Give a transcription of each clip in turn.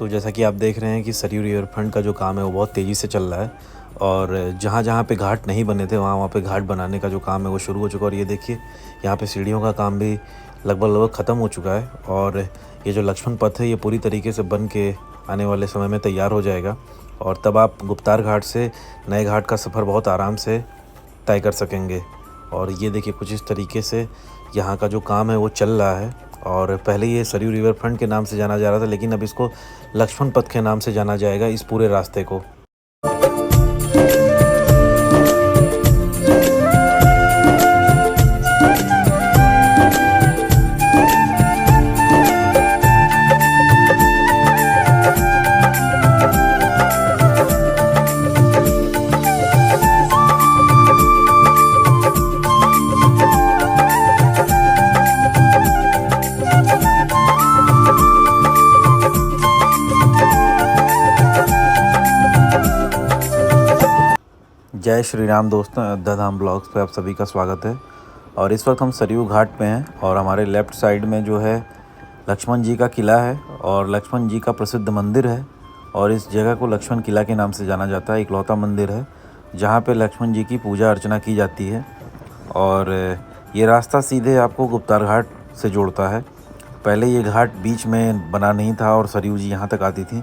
तो जैसा कि आप देख रहे हैं कि सरयू रिवर फ्रंट का जो काम है वो बहुत तेज़ी से चल रहा है और जहाँ जहाँ पे घाट नहीं बने थे वहाँ वहाँ पे घाट बनाने का जो काम है वो शुरू हो चुका है। और ये देखिए यहाँ पे सीढ़ियों का काम भी लगभग ख़त्म हो चुका है और ये जो लक्ष्मण पथ है ये पूरी तरीके से बन के आने वाले समय में तैयार हो जाएगा और तब आप गुप्तार घाट से नए घाट का सफ़र बहुत आराम से तय कर सकेंगे। और ये देखिए कुछ इस तरीके से यहाँ का जो काम है वो चल रहा है। और पहले ये सरयू रिवर फ्रंट के नाम से जाना जा रहा था, लेकिन अब इसको लक्ष्मण पथ के नाम से जाना जाएगा इस पूरे रास्ते को। जय श्री राम दोस्तों, अयोध्या धाम ब्लॉग्स पे आप सभी का स्वागत है। और इस वक्त हम सरयू घाट पे हैं और हमारे लेफ़्ट साइड में जो है लक्ष्मण जी का किला है और लक्ष्मण जी का प्रसिद्ध मंदिर है। और इस जगह को लक्ष्मण किला के नाम से जाना जाता है। इकलौता मंदिर है जहाँ पे लक्ष्मण जी की पूजा अर्चना की जाती है। और ये रास्ता सीधे आपको गुप्तार घाट से जोड़ता है। पहले ये घाट बीच में बना नहीं था और सरयू जी यहाँ तक आती थी,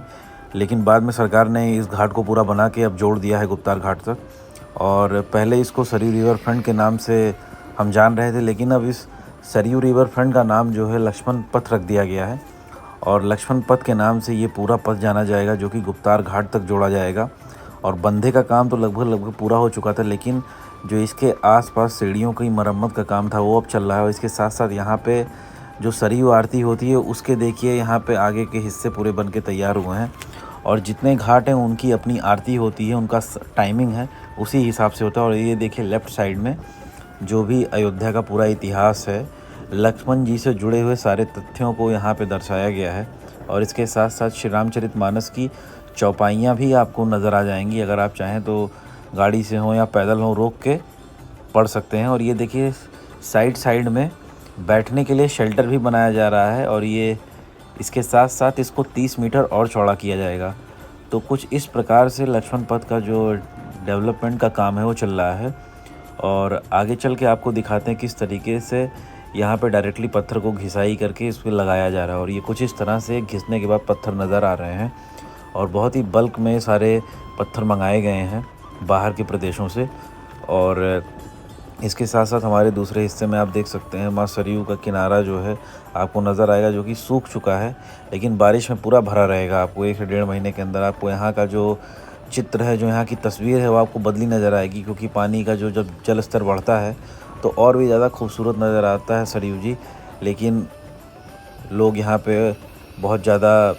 लेकिन बाद में सरकार ने इस घाट को पूरा बना के अब जोड़ दिया है गुप्तार घाट तक। और पहले इसको सरयू रिवर फ्रंट के नाम से हम जान रहे थे, लेकिन अब इस सरयू रिवर फ्रंट का नाम जो है लक्ष्मण पथ रख दिया गया है। और लक्ष्मण पथ के नाम से ये पूरा पथ जाना जाएगा जो कि गुप्तार घाट तक जोड़ा जाएगा। और बंधे का काम तो लगभग पूरा हो चुका था, लेकिन जो इसके आसपास सीढ़ियों की मरम्मत का काम था वो अब चल रहा है। और इसके साथ साथ यहाँ पे जो सरयू आरती होती है उसके देखिए यहाँ पे आगे के हिस्से पूरे बन के तैयार हुए हैं। और जितने घाट हैं उनकी अपनी आरती होती है, उनका टाइमिंग है उसी हिसाब से होता है। और ये देखिए लेफ़्ट साइड में जो भी अयोध्या का पूरा इतिहास है, लक्ष्मण जी से जुड़े हुए सारे तथ्यों को यहाँ पे दर्शाया गया है। और इसके साथ साथ श्री रामचरितमानस की चौपाइयाँ भी आपको नज़र आ जाएंगी। अगर आप चाहें तो गाड़ी से हो या पैदल हो रोक के पढ़ सकते हैं। और ये देखिए साइड में बैठने के लिए शेल्टर भी बनाया जा रहा है और ये इसके साथ साथ इसको 30 मीटर और चौड़ा किया जाएगा। तो कुछ इस प्रकार से लक्ष्मण पथ का जो डेवलपमेंट का काम है वो चल रहा है। और आगे चल के आपको दिखाते हैं किस तरीके से यहाँ पे डायरेक्टली पत्थर को घिसाई करके इस पर लगाया जा रहा है। और ये कुछ इस तरह से घिसने के बाद पत्थर नज़र आ रहे हैं और बहुत ही बल्क में सारे पत्थर मंगाए गए हैं बाहर के प्रदेशों से। और इसके साथ साथ हमारे दूसरे हिस्से में आप देख सकते हैं माँ सरयू का किनारा जो है आपको नज़र आएगा, जो कि सूख चुका है लेकिन बारिश में पूरा भरा रहेगा। आपको 1 से 1.5 महीने के अंदर आपको यहाँ का जो चित्र है, जो यहाँ की तस्वीर है वो आपको बदली नज़र आएगी, क्योंकि पानी का जो जब जल स्तर बढ़ता है तो और भी ज़्यादा खूबसूरत नज़र आता है सरयू जी। लेकिन लोग यहाँ पे बहुत ज़्यादा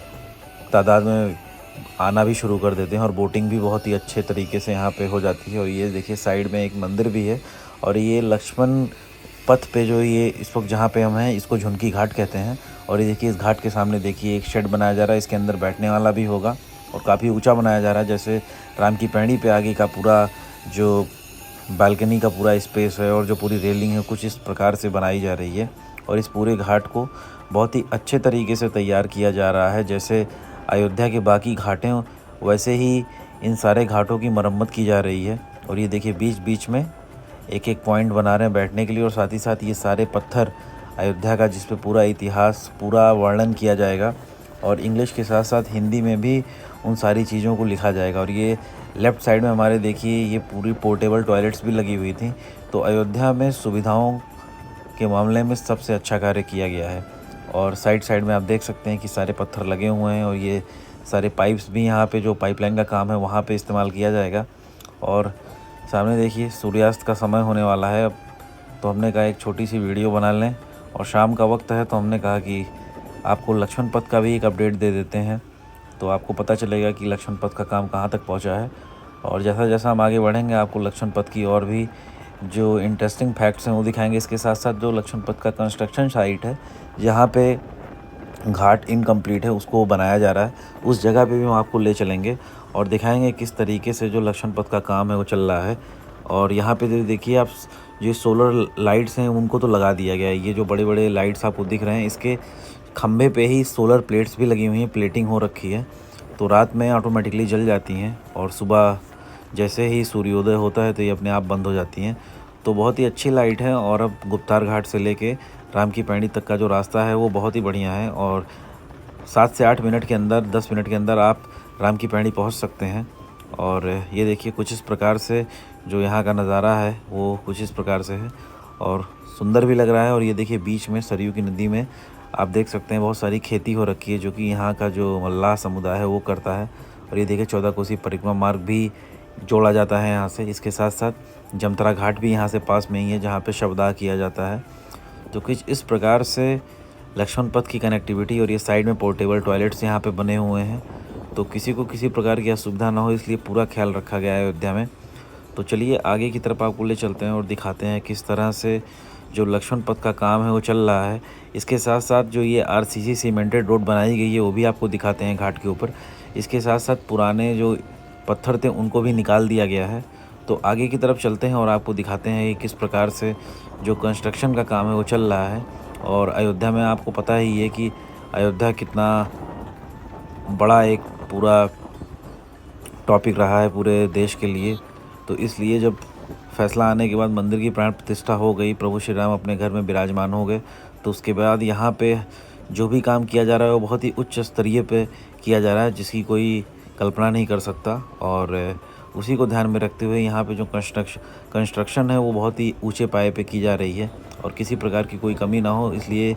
तादाद में आना भी शुरू कर देते हैं और बोटिंग भी बहुत ही अच्छे तरीके से यहाँ पे हो जाती है। और ये देखिए साइड में एक मंदिर भी है। और ये लक्ष्मण पथ पे जो ये इस वक्त जहाँ पे हम हैं इसको झुनकी घाट कहते हैं। और ये देखिए इस घाट के सामने देखिए एक शेड बनाया जा रहा है, इसके अंदर बैठने वाला भी होगा और काफ़ी ऊंचा बनाया जा रहा है। जैसे राम की पैड़ी पे आगे का पूरा जो बालकनी का पूरा स्पेस है और जो पूरी रेलिंग है कुछ इस प्रकार से बनाई जा रही है। और इस पूरे घाट को बहुत ही अच्छे तरीके से तैयार किया जा रहा है। जैसे अयोध्या के बाकी घाटें वैसे ही इन सारे घाटों की मरम्मत की जा रही है। और ये देखिए बीच बीच में एक एक पॉइंट बना रहे हैं बैठने के लिए। और साथ ही साथ ये सारे पत्थर अयोध्या का जिस पे पूरा इतिहास पूरा वर्णन किया जाएगा और इंग्लिश के साथ साथ हिंदी में भी उन सारी चीज़ों को लिखा जाएगा। और ये लेफ़्ट साइड में हमारे देखिए ये पूरी पोर्टेबल टॉयलेट्स भी लगी हुई थी। तो अयोध्या में सुविधाओं के मामले में सबसे अच्छा कार्य किया गया है। और साइड में आप देख सकते हैं कि सारे पत्थर लगे हुए हैं और ये सारे पाइप्स भी यहाँ पे जो पाइपलाइन का काम है वहाँ पे इस्तेमाल किया जाएगा। और सामने देखिए सूर्यास्त का समय होने वाला है अब, तो हमने कहा एक छोटी सी वीडियो बना लें। और शाम का वक्त है तो हमने कहा कि आपको लक्ष्मण पथ का भी एक अपडेट दे देते हैं, तो आपको पता चलेगा कि लक्ष्मण पथ का काम कहाँ तक पहुँचा है। और जैसा जैसा हम आगे बढ़ेंगे आपको लक्ष्मण पथ की और भी जो इंटरेस्टिंग फैक्ट्स हैं वो दिखाएंगे। इसके साथ साथ जो लक्ष्मण पथ का कंस्ट्रक्शन साइट है जहाँ पे घाट इनकम्प्लीट है उसको बनाया जा रहा है, उस जगह पे भी हम आपको ले चलेंगे और दिखाएंगे किस तरीके से जो लक्ष्मण पथ का काम है वो चल रहा है। और यहाँ पे देखिए आप जो सोलर लाइट्स हैं उनको तो लगा दिया गया है। ये जो बड़े बड़े लाइट्स आपको दिख रहे हैं इसके खंभे पे ही सोलर प्लेट्स भी लगी हुई हैं, प्लेटिंग हो रखी है, तो रात में ऑटोमेटिकली जल जाती हैं और सुबह जैसे ही सूर्योदय होता है तो ये अपने आप बंद हो जाती हैं। तो बहुत ही अच्छी लाइट है। और अब गुप्तार घाट से लेके राम की पैड़ी तक का जो रास्ता है वो बहुत ही बढ़िया है और 7 से 8 मिनट के अंदर, 10 मिनट के अंदर आप राम की पैड़ी पहुंच सकते हैं। और ये देखिए कुछ इस प्रकार से जो यहाँ का नज़ारा है वो कुछ इस प्रकार से है और सुंदर भी लग रहा है। और ये देखिए बीच में सरयू की नदी में आप देख सकते हैं बहुत सारी खेती हो रखी है जो कि यहाँ का जो मल्लाह समुदाय है वो करता है। और ये देखिए 14 कोसी परिक्रमा मार्ग भी जोड़ा जाता है यहाँ से। इसके साथ साथ जमतरा घाट भी यहाँ से पास में ही है जहाँ पे शवदाह किया जाता है। तो कुछ इस प्रकार से लक्ष्मण पथ की कनेक्टिविटी। और ये साइड में पोर्टेबल टॉयलेट्स यहाँ पे बने हुए हैं, तो किसी को किसी प्रकार की असुविधा ना हो इसलिए पूरा ख्याल रखा गया है अयोध्या में। तो चलिए आगे की तरफ आपको ले चलते हैं और दिखाते हैं किस तरह से जो लक्ष्मण पथ का काम है वो चल रहा है। इसके साथ साथ जो ये आरसीसी सीमेंटेड रोड बनाई गई है वो भी आपको दिखाते हैं घाट के ऊपर। इसके साथ साथ पुराने जो पत्थर थे उनको भी निकाल दिया गया है। तो आगे की तरफ चलते हैं और आपको दिखाते हैं कि किस प्रकार से जो कंस्ट्रक्शन का काम है वो चल रहा है। और अयोध्या में आपको पता ही है कि अयोध्या कितना बड़ा एक पूरा टॉपिक रहा है पूरे देश के लिए। तो इसलिए जब फैसला आने के बाद मंदिर की प्राण प्रतिष्ठा हो गई, प्रभु श्री राम अपने घर में विराजमान हो गए, तो उसके बाद यहाँ पे जो भी काम किया जा रहा है वो बहुत ही उच्च स्तरीय पे किया जा रहा है जिसकी कोई कल्पना नहीं कर सकता। और उसी को ध्यान में रखते हुए यहाँ पे जो कंस्ट्रक्शन है वो बहुत ही ऊंचे पाए पे की जा रही है और किसी प्रकार की कोई कमी ना हो, इसलिए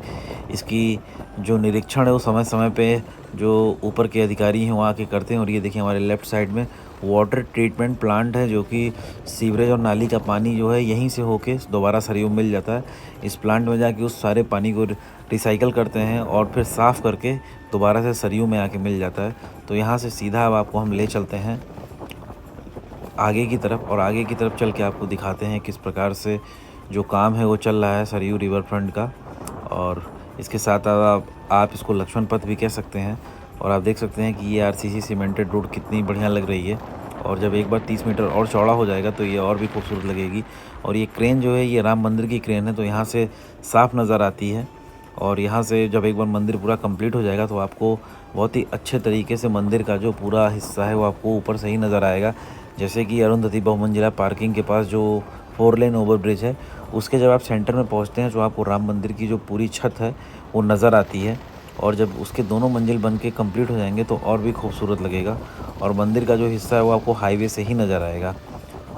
इसकी जो निरीक्षण है वो समय समय पे जो ऊपर के अधिकारी हैं वो आके करते हैं। और ये देखिए हमारे लेफ़्ट साइड में वाटर ट्रीटमेंट प्लांट है जो कि सीवरेज और नाली का पानी जो है यहीं से होके दोबारा सरयू मिल जाता है। इस प्लांट में जाके उस सारे पानी को रिसाइकल करते हैं और फिर साफ़ करके दोबारा से सरयू में आके मिल जाता है। तो यहाँ से सीधा अब आपको हम ले चलते हैं आगे की तरफ और आगे की तरफ चल के आपको दिखाते हैं किस प्रकार से जो काम है वो चल रहा है सरयू रिवर फ्रंट का। और इसके साथ आप इसको लक्ष्मण पथ भी कह सकते हैं। और आप देख सकते हैं कि ये आरसीसी सीमेंटेड रोड कितनी बढ़िया लग रही है और जब एक बार 30 मीटर और चौड़ा हो जाएगा तो ये और भी खूबसूरत लगेगी। और ये क्रेन जो है ये राम मंदिर की क्रेन है, तो यहाँ से साफ़ नज़र आती है। और यहाँ से जब एक बार मंदिर पूरा कंप्लीट हो जाएगा तो आपको बहुत ही अच्छे तरीके से मंदिर का जो पूरा हिस्सा है वो आपको ऊपर से ही नज़र आएगा। जैसे कि अरुंधति बहुमंजिला पार्किंग के पास जो 4 लेन ओवर ब्रिज है उसके जब आप सेंटर में पहुँचते हैं तो आपको राम मंदिर की जो पूरी छत है वो नज़र आती है। और जब उसके दोनों मंजिल बन के कम्प्लीट हो जाएंगे तो और भी खूबसूरत लगेगा और मंदिर का जो हिस्सा है वो आपको हाईवे से ही नज़र आएगा।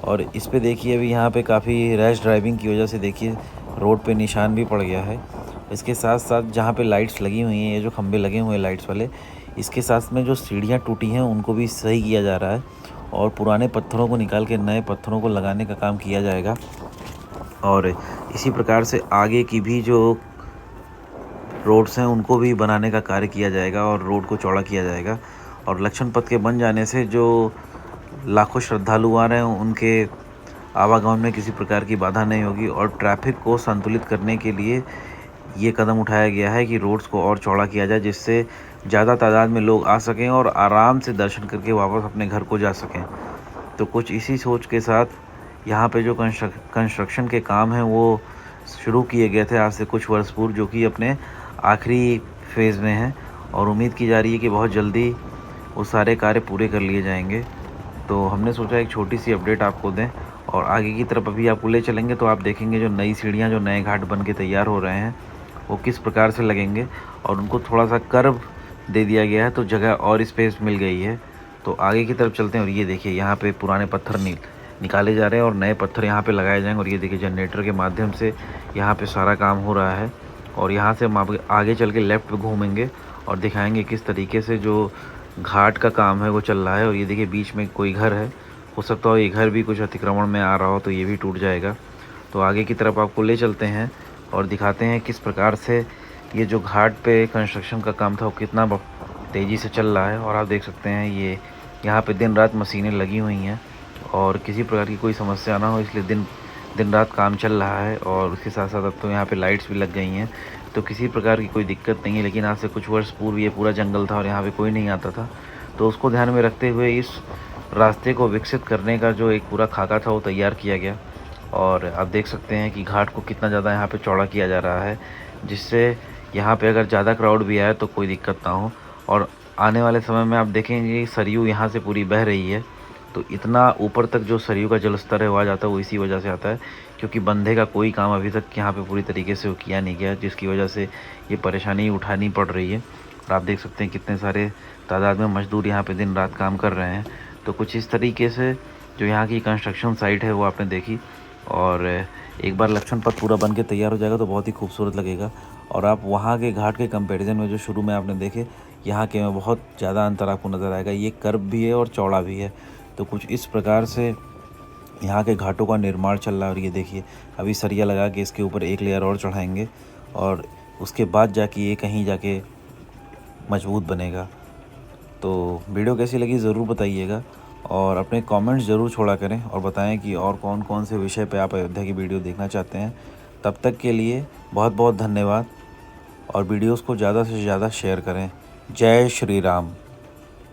और इस पे देखिए अभी यहाँ पे काफ़ी रैश ड्राइविंग की वजह से देखिए रोड पे निशान भी पड़ गया है। इसके साथ साथ जहाँ पे लाइट्स लगी हुई हैं, ये जो खंभे लगे हुए हैं लाइट्स वाले, इसके साथ में जो सीढ़ियाँ टूटी हैं उनको भी सही किया जा रहा है और पुराने पत्थरों को निकाल के नए पत्थरों को लगाने का काम किया जाएगा। और इसी प्रकार से आगे की भी जो रोड्स हैं उनको भी बनाने का कार्य किया जाएगा और रोड को चौड़ा किया जाएगा। और लक्ष्मण पथ के बन जाने से जो लाखों श्रद्धालु आ रहे हैं उनके आवागमन में किसी प्रकार की बाधा नहीं होगी। और ट्रैफिक को संतुलित करने के लिए ये कदम उठाया गया है कि रोड्स को और चौड़ा किया जाए जिससे ज़्यादा तादाद में लोग आ सकें और आराम से दर्शन करके वापस अपने घर को जा सकें। तो कुछ इसी सोच के साथ यहाँ पे जो कंस्ट्रक्शन के काम हैं वो शुरू किए गए थे आज से कुछ वर्ष पूर्व, जो कि अपने आखिरी फेज़ में हैं और उम्मीद की जा रही है कि बहुत जल्दी वो सारे कार्य पूरे कर लिए जाएंगे। तो हमने सोचा एक छोटी सी अपडेट आपको दें और आगे की तरफ अभी आपको ले चलेंगे तो आप देखेंगे जो नई सीढ़ियाँ जो नए घाट बन के तैयार हो रहे हैं वो किस प्रकार से लगेंगे और उनको थोड़ा सा कर्व दे दिया गया है तो जगह और स्पेस मिल गई है। तो आगे की तरफ चलते हैं और ये देखिए यहाँ पे पुराने पत्थर निकाले जा रहे हैं और नए पत्थर यहाँ पे लगाए जाएंगे। और ये देखिए जनरेटर के माध्यम से यहाँ पे सारा काम हो रहा है। और यहाँ से हम आगे चल के लेफ़्ट पे घूमेंगे और दिखाएंगे किस तरीके से जो घाट का काम है वो चल रहा है। और ये देखिए बीच में कोई घर है, हो सकता हो ये घर भी कुछ अतिक्रमण में आ रहा हो तो ये भी टूट जाएगा। तो आगे की तरफ आपको ले चलते हैं और दिखाते हैं किस प्रकार से ये जो घाट पे कंस्ट्रक्शन का काम था वो कितना तेज़ी से चल रहा है। और आप देख सकते हैं ये यहाँ पे दिन रात मशीनें लगी हुई हैं और किसी प्रकार की कोई समस्या ना हो इसलिए दिन रात काम चल रहा है। और उसके साथ साथ अब तो यहाँ पे लाइट्स भी लग गई हैं तो किसी प्रकार की कोई दिक्कत नहीं है। लेकिन आज से कुछ वर्ष पूर्व ये पूरा जंगल था और यहाँ पे कोई नहीं आता था, तो उसको ध्यान में रखते हुए इस रास्ते को विकसित करने का जो एक पूरा खाका था वो तैयार किया गया। और आप देख सकते हैं कि घाट को कितना ज़्यादा यहाँ पे चौड़ा किया जा रहा है जिससे यहाँ पे अगर ज़्यादा क्राउड भी आए तो कोई दिक्कत ना हो। और आने वाले समय में आप देखेंगे सरयू यहाँ से पूरी बह रही है, तो इतना ऊपर तक जो सरयू का जल स्तर है वो आ जाता है, वो इसी वजह से आता है क्योंकि बंधे का कोई काम अभी तक यहाँ पे पूरी तरीके से वो किया नहीं गया, जिसकी वजह से ये परेशानी उठानी पड़ रही है। और आप देख सकते हैं कितने सारे तादाद में मजदूर यहाँ पे दिन रात काम कर रहे हैं। तो कुछ इस तरीके से जो यहाँ की कंस्ट्रक्शन साइट है वो आपने देखी। और एक बार लक्ष्मण पथ पूरा बन के तैयार हो जाएगा तो बहुत ही खूबसूरत लगेगा। और आप वहाँ के घाट के कंपैरिजन में जो शुरू में आपने देखे, यहाँ के में बहुत ज़्यादा अंतर आपको नज़र आएगा। ये कर्व भी है और चौड़ा भी है। तो कुछ इस प्रकार से यहाँ के घाटों का निर्माण चल रहा है। और ये देखिए अभी सरिया लगा के इसके ऊपर एक लेयर और चढ़ाएंगे और उसके बाद जाके ये कहीं जाके मजबूत बनेगा। तो वीडियो कैसी लगी ज़रूर बताइएगा और अपने कमेंट्स ज़रूर छोड़ा करें और बताएं कि और कौन कौन से विषय पे आप अयोध्या की वीडियो देखना चाहते हैं। तब तक के लिए बहुत बहुत धन्यवाद और वीडियोस को ज़्यादा से ज़्यादा शेयर करें। जय श्री राम।